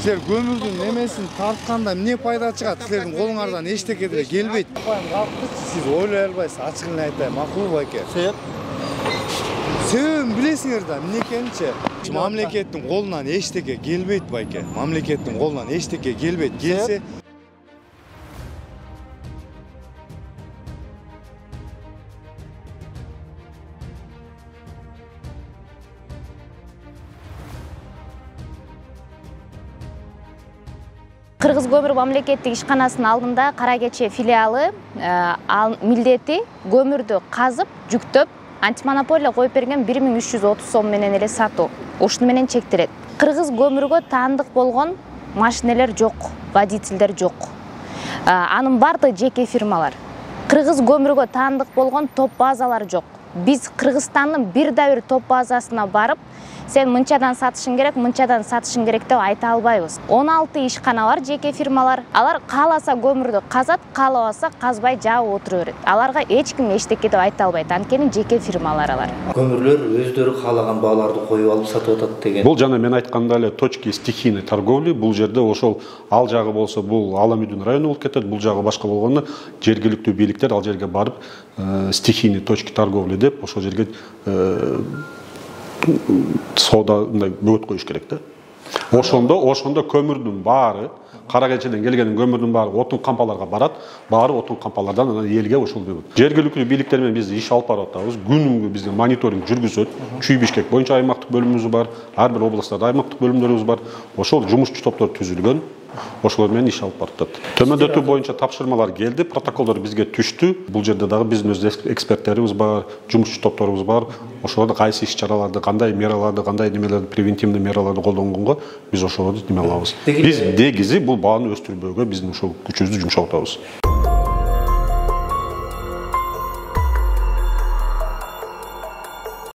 Силер көмүрдүн немесин тартканда эмне пайда чыгат? Силердин колуңардан эчтеке деле келбейт. Сиз ойлой албайсыз, ачык эле айтайын, макулбу байке? Себебин билесиңер да, эмне экенинчи? Мамлекеттин колунан эчтеке келбейт байке. Мамлекеттин колунан эчтеке келбейт. Келсе Кыргыз көмүр мамлекеттик ишканасынын алдында Кара Кече филиалы милдети көмүрдү казып, жүктөп, антимонополия коюп берген 1330 сом менен эле сатуу. Ушуну менен чектелет. Кыргыз көмүргө таандык болгон машинелер жок, водительдер жок. Анын бардыгы жеке фирмалар. Кыргыз көмүргө таандык болгон топ базалар жок. Биз Кыргызстандын бир топ базасына барып, сен мынчадан сатышың керек деп айта албайбыз. 16 ишкана бар, жеке фирмалар. Алар кааласа көмүрдү казат, каалабаса казбай жаап отура берет. Аларга эч ким эчтеке деп айта албайт. Анткени жеке фирмалар алар. Көмүрлөр өздөрү каалаган бааларды коюп алып сатып атат деген. Бул жана мен айткандай эле точки стихийной торговли, бул жерде ошол ал жагы болсо бул Аламүйдүн району болуп кетет, бул жагы башка болгондо жергиликтүү бийликтер ал жерге барып стихийный точки торговли деп ошол жерге соода бөгөт коюш керек да. Ошондо көмүрдүн баары, Кара Кечеден келген көмүрдүн баары отун кампаларга барат, баары отун кампалардан анан элге ошол бөгөт. Жергиликтүү бийликтер менен биз иш алып барып атабыз. Күнүмгү биздин мониторинг жүргүзөт. Чүй Бишкек боюнча аймактык бөлүмүбүз бар, ар бир областтарда аймактык бөлүмдөрүбүз бар. Ошол жумушчу топтор түзүлгөн. Ошолор менен иш алып баратат. Төмөндөтүү боюнча тапшырмалар келди, протоколдор бизге түштү. Бул жерде дагы биздин өз эксперттерибиз бар, жумушчу топторубуз бар. Ошолорду кайсы иш-чараларды, кандай мераларды, кандай немелерди, превентивный мераларды колдонгонго биз ошолорду неме кылабыз. Биз негизи бул бааны өстүрбөөгө биздин ошол күчүбүздү жумшап атабыз.